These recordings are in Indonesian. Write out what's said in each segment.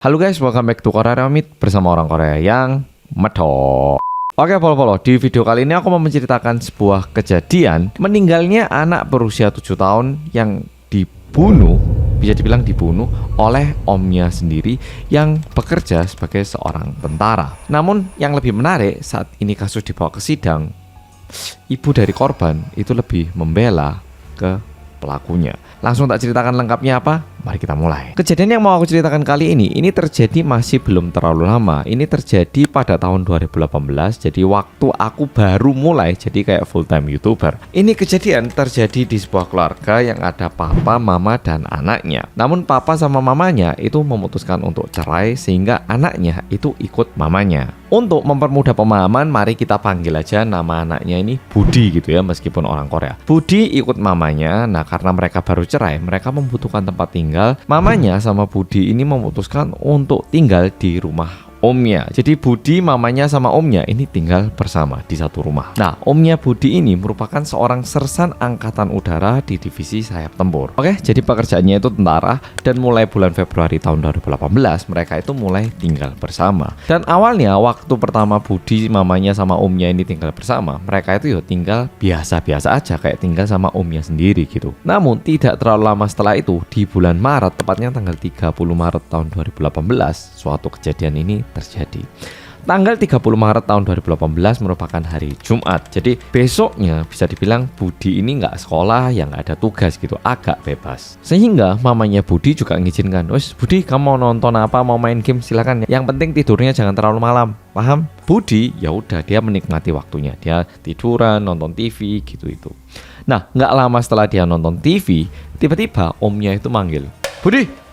Halo guys, welcome back to Korea Remit bersama orang Korea yang medok. Oke, follow. Di video kali ini aku mau menceritakan sebuah kejadian meninggalnya anak berusia 7 tahun yang dibunuh, bisa dibilang dibunuh oleh omnya sendiri yang bekerja sebagai seorang tentara. Namun yang lebih menarik, saat ini kasus dibawa ke sidang, ibu dari korban itu lebih membela ke pelakunya. Langsung tak ceritakan lengkapnya apa? Mari kita mulai. Kejadian yang mau aku ceritakan kali ini terjadi masih belum terlalu lama. Ini terjadi pada tahun 2018. Jadi waktu aku baru mulai jadi kayak full time YouTuber. Ini kejadian terjadi di sebuah keluarga yang ada papa, mama, dan anaknya. Namun papa sama mamanya itu memutuskan untuk cerai sehingga anaknya itu ikut mamanya. Untuk mempermudah pemahaman, mari kita panggil aja nama anaknya ini Budi gitu ya, meskipun orang Korea. Budi ikut mamanya. Nah, karena mereka baru cerai, mereka membutuhkan tempat tinggal. Mamanya sama Budi ini memutuskan untuk tinggal di rumah omnya. Jadi Budi, mamanya sama omnya ini tinggal bersama di satu rumah. Nah, omnya Budi ini merupakan seorang sersan angkatan udara di divisi sayap tempur. Oke, jadi pekerjaannya itu tentara dan mulai bulan Februari tahun 2018 mereka itu mulai tinggal bersama. Dan awalnya waktu pertama Budi, mamanya sama omnya ini tinggal bersama, mereka itu ya tinggal biasa-biasa aja kayak tinggal sama omnya sendiri gitu. Namun tidak terlalu lama setelah itu, di bulan Maret, tepatnya tanggal 30 Maret tahun 2018, suatu kejadian ini terjadi. Tanggal 30 Maret tahun 2018 merupakan hari Jumat. Jadi besoknya bisa dibilang Budi ini nggak sekolah, yang nggak ada tugas gitu, agak bebas. Sehingga mamanya Budi juga ngizinkan, "Wes Budi, kamu mau nonton apa, mau main game silakan. Yang penting tidurnya jangan terlalu malam." Paham? Budi ya udah, dia menikmati waktunya. Dia tiduran, nonton TV gitu itu. Nah, nggak lama setelah dia nonton TV, tiba-tiba omnya itu manggil, "Budi,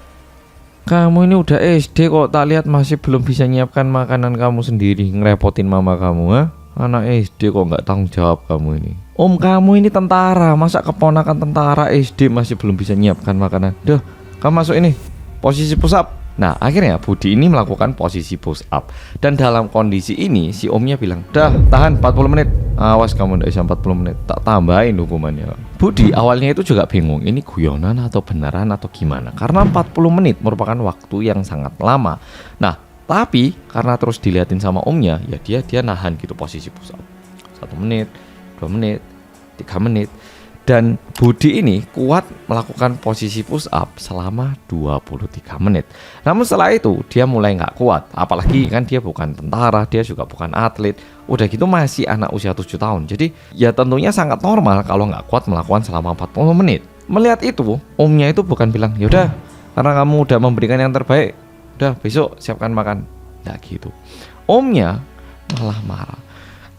kamu ini udah SD kok, tak lihat masih belum bisa nyiapkan makanan kamu sendiri, ngerepotin mama kamu, ha? Anak SD kok nggak tanggung jawab kamu ini. Om kamu ini tentara, masa keponakan tentara SD masih belum bisa nyiapkan makanan? Duh, kamu masuk ini, posisi push up." Nah, akhirnya Budi ini melakukan posisi push up. Dan dalam kondisi ini, si omnya bilang, "Dah, tahan 40 menit. Awas kamu nggak bisa 40 menit, tak tambahin hukumannya." Budi awalnya itu juga bingung, ini guyonan atau beneran atau gimana. Karena 40 menit merupakan waktu yang sangat lama. Nah, tapi karena terus diliatin sama omnya, ya dia nahan gitu posisi push up. 1 menit, 2 menit, 3 menit. Dan Budi ini kuat melakukan posisi push up selama 23 menit. Namun setelah itu dia mulai nggak kuat. Apalagi kan dia bukan tentara, dia juga bukan atlet. Udah gitu masih anak usia 7 tahun. Jadi ya tentunya sangat normal kalau nggak kuat melakukan selama 40 menit. Melihat itu, omnya itu bukan bilang, "Yaudah, karena kamu udah memberikan yang terbaik, udah besok siapkan makan." Nggak gitu. Omnya malah marah.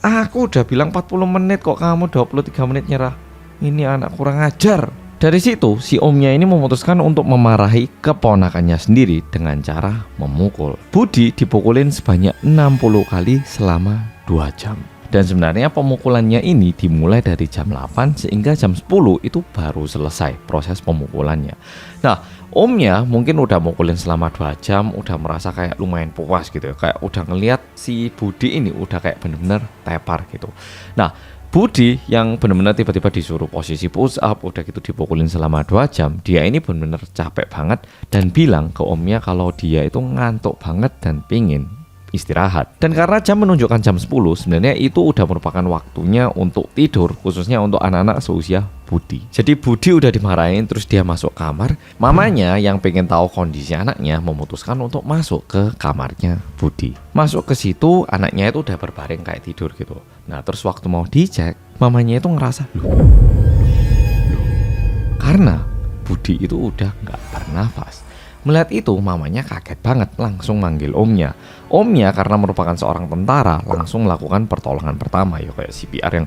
"Aku udah bilang 40 menit kok kamu 23 menit nyerah. Ini anak kurang ajar." Dari situ si omnya ini memutuskan untuk memarahi keponakannya sendiri dengan cara memukul. Budi dipukulin sebanyak 60 kali selama 2 jam. Dan sebenarnya pemukulannya ini dimulai dari jam 8 sehingga jam 10 itu baru selesai proses pemukulannya. Nah, omnya mungkin udah mukulin selama 2 jam, udah merasa kayak lumayan puas gitu ya. Kayak udah ngeliat si Budi ini udah kayak bener-bener tepar gitu. Nah, Budi yang benar-benar tiba-tiba disuruh posisi push up, udah gitu dipukulin selama 2 jam, dia ini benar-benar capek banget dan bilang ke omnya kalau dia itu ngantuk banget dan pingin istirahat. Dan karena jam menunjukkan jam 10, sebenarnya itu udah merupakan waktunya untuk tidur, khususnya untuk anak-anak seusia Budi. Jadi Budi udah dimarahin, terus dia masuk kamar. Mamanya yang pengen tahu kondisi anaknya memutuskan untuk masuk ke kamarnya Budi. Masuk ke situ, anaknya itu udah berbaring kayak tidur gitu. Nah, terus waktu mau dicek, mamanya itu ngerasa, loh, karena Budi itu udah nggak bernafas. Melihat itu, mamanya kaget banget, langsung manggil omnya. Omnya karena merupakan seorang tentara, langsung melakukan pertolongan pertama, ya kayak CPR yang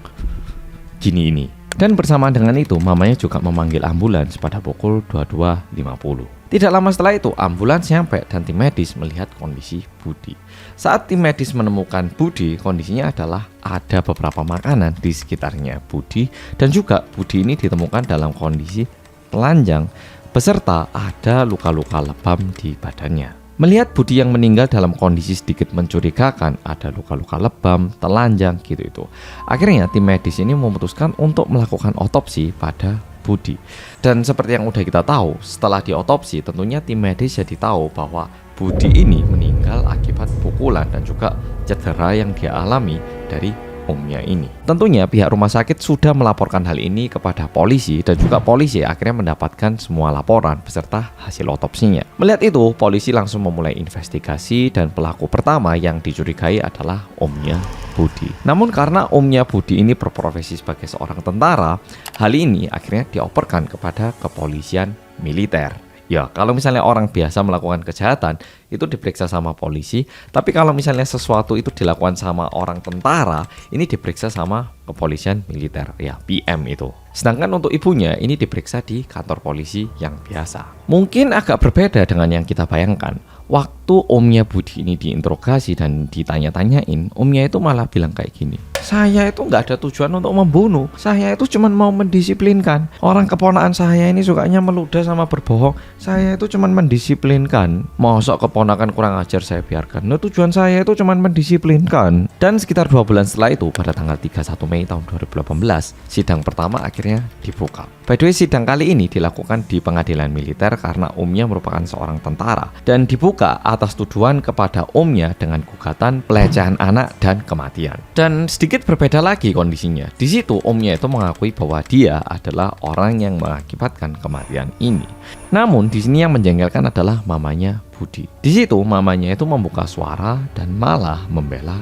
gini ini. Dan bersamaan dengan itu, mamanya juga memanggil ambulans pada pukul 22.50. Tidak lama setelah itu, ambulans nyampe dan tim medis melihat kondisi Budi. Saat tim medis menemukan Budi, kondisinya adalah ada beberapa makanan di sekitarnya Budi. Dan juga Budi ini ditemukan dalam kondisi telanjang, beserta ada luka-luka lebam di badannya. Melihat Budi yang meninggal dalam kondisi sedikit mencurigakan, ada luka-luka lebam, telanjang gitu itu. Akhirnya tim medis ini memutuskan untuk melakukan otopsi pada Budi. Dan seperti yang udah kita tahu, setelah diotopsi tentunya tim medis jadi tahu bahwa Budi ini meninggal akibat pukulan dan juga cedera yang dia alami dari omnya ini. Tentunya pihak rumah sakit sudah melaporkan hal ini kepada polisi dan juga polisi akhirnya mendapatkan semua laporan beserta hasil otopsinya. Melihat itu, polisi langsung memulai investigasi dan pelaku pertama yang dicurigai adalah omnya Budi. Namun karena omnya Budi ini berprofesi sebagai seorang tentara, hal ini akhirnya dioperkan kepada kepolisian militer. Ya, kalau misalnya orang biasa melakukan kejahatan, itu diperiksa sama polisi. Tapi kalau misalnya sesuatu itu dilakukan sama orang tentara, ini diperiksa sama kepolisian militer, ya PM itu. Sedangkan untuk ibunya, ini diperiksa di kantor polisi yang biasa. Mungkin agak berbeda dengan yang kita bayangkan. Waktu omnya Budi ini diinterogasi dan ditanya-tanyain, omnya itu malah bilang kayak gini, saya itu nggak ada tujuan untuk membunuh, saya itu cuma mau mendisiplinkan. Orang keponakan saya ini sukanya meludah sama berbohong, saya itu cuma mendisiplinkan. Mosok keponakan kurang ajar saya biarkan. Nah, tujuan saya itu cuma mendisiplinkan. Dan sekitar 2 bulan setelah itu, pada tanggal 31 Mei tahun 2018, sidang pertama akhirnya dibuka. By the way, sidang kali ini dilakukan di pengadilan militer karena omnya merupakan seorang tentara dan dibuka atas tuduhan kepada omnya dengan gugatan pelecehan anak dan kematian. Dan sedikit berbeda lagi kondisinya. Di situ omnya itu mengakui bahwa dia adalah orang yang mengakibatkan kematian ini. Namun di sini yang menjengkelkan adalah mamanya Budi. Di situ mamanya itu membuka suara dan malah membela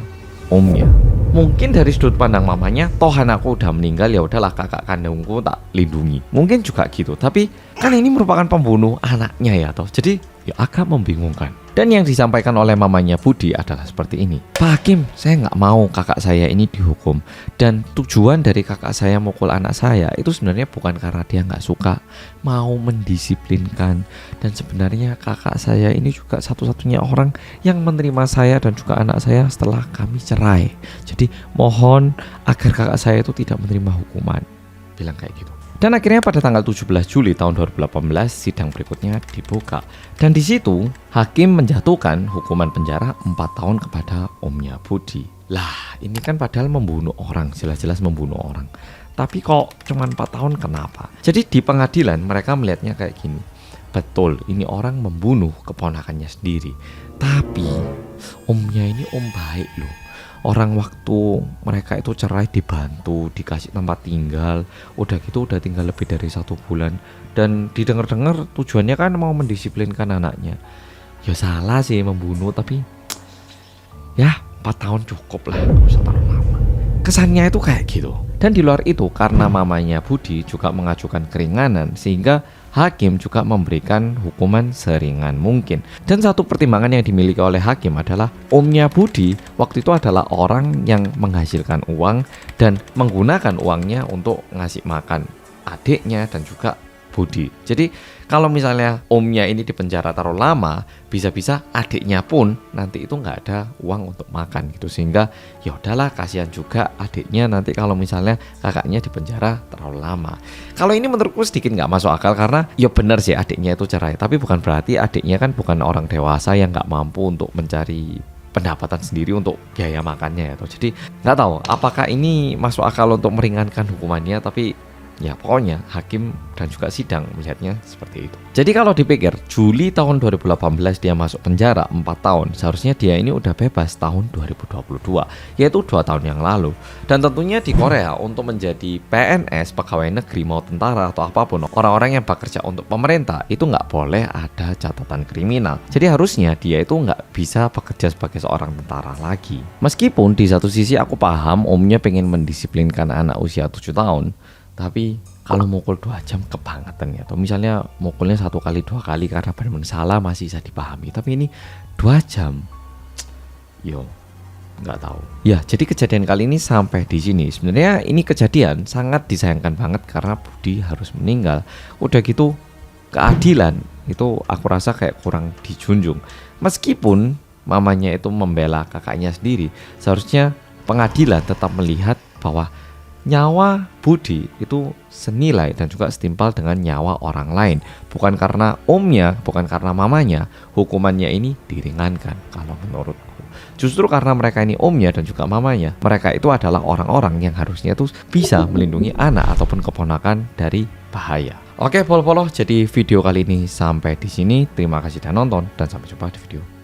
omnya. Mungkin dari sudut pandang mamanya, toh anakku udah meninggal, ya udahlah kakak kandungku tak lindungi. Mungkin juga gitu, tapi kan ini merupakan pembunuh anaknya ya toh. Jadi ya agak membingungkan. Dan yang disampaikan oleh mamanya Budi adalah seperti ini. Pak Hakim, saya nggak mau kakak saya ini dihukum. Dan tujuan dari kakak saya mukul anak saya itu sebenarnya bukan karena dia nggak suka, mau mendisiplinkan. Dan sebenarnya kakak saya ini juga satu-satunya orang yang menerima saya dan juga anak saya setelah kami cerai. Jadi mohon agar kakak saya itu tidak menerima hukuman. Bilang kayak gitu. Dan akhirnya pada tanggal 17 Juli tahun 2018 sidang berikutnya dibuka. Dan di situ hakim menjatuhkan hukuman penjara 4 tahun kepada omnya Budi. Lah, ini kan padahal membunuh orang, jelas-jelas membunuh orang. Tapi kok cuma 4 tahun kenapa? Jadi di pengadilan mereka melihatnya kayak gini. Betul, ini orang membunuh keponakannya sendiri. Tapi omnya ini om baik loh. Orang waktu mereka itu cerai dibantu, dikasih tempat tinggal, udah gitu udah tinggal lebih dari 1 bulan. Dan didengar-dengar tujuannya kan mau mendisiplinkan anaknya. Ya salah sih membunuh, tapi ya 4 tahun cukup lah, gak usah terlalu lama. Kesannya itu kayak gitu. Dan di luar itu karena mamanya Budi juga mengajukan keringanan, sehingga hakim juga memberikan hukuman seringan mungkin. Dan satu pertimbangan yang dimiliki oleh hakim adalah omnya Budi waktu itu adalah orang yang menghasilkan uang dan menggunakan uangnya untuk ngasih makan adiknya dan juga Budi. Jadi kalau misalnya omnya ini dipenjara terlalu lama, bisa-bisa adiknya pun nanti itu nggak ada uang untuk makan gitu. Sehingga ya udahlah, kasihan juga adiknya nanti kalau misalnya kakaknya dipenjara terlalu lama. Kalau ini menurutku sedikit nggak masuk akal karena ya benar sih adiknya itu cerai, tapi bukan berarti adiknya kan bukan orang dewasa yang nggak mampu untuk mencari pendapatan sendiri untuk biaya makannya ya. Jadi nggak tahu apakah ini masuk akal untuk meringankan hukumannya, tapi ya pokoknya hakim dan juga sidang melihatnya seperti itu. Jadi kalau dipikir Juli tahun 2018 dia masuk penjara 4 tahun, seharusnya dia ini udah bebas tahun 2022, yaitu 2 tahun yang lalu. Dan tentunya di Korea untuk menjadi PNS, pegawai negeri mau tentara atau apapun, orang-orang yang bekerja untuk pemerintah itu nggak boleh ada catatan kriminal. Jadi harusnya dia itu nggak bisa bekerja sebagai seorang tentara lagi. Meskipun di satu sisi aku paham omnya pengen mendisiplinkan anak usia 7 tahun, tapi kalau mukul 2 jam kebangetan ya. Atau misalnya mukulnya 1 kali 2 kali karena benar-benar salah masih bisa dipahami. Tapi ini 2 jam, yo nggak tahu. Ya, jadi kejadian kali ini sampai di sini. Sebenarnya ini kejadian sangat disayangkan banget karena Budi harus meninggal. Udah gitu keadilan itu aku rasa kayak kurang dijunjung. Meskipun mamanya itu membela kakaknya sendiri, seharusnya pengadilan tetap melihat bahwa nyawa Budi itu senilai dan juga setimpal dengan nyawa orang lain. Bukan karena omnya, bukan karena mamanya, hukumannya ini diringankan kalau menurutku. Justru karena mereka ini omnya dan juga mamanya, mereka itu adalah orang-orang yang harusnya tuh bisa melindungi anak ataupun keponakan dari bahaya. Oke, polo-polo, jadi video kali ini sampai di sini. Terima kasih sudah nonton dan sampai jumpa di video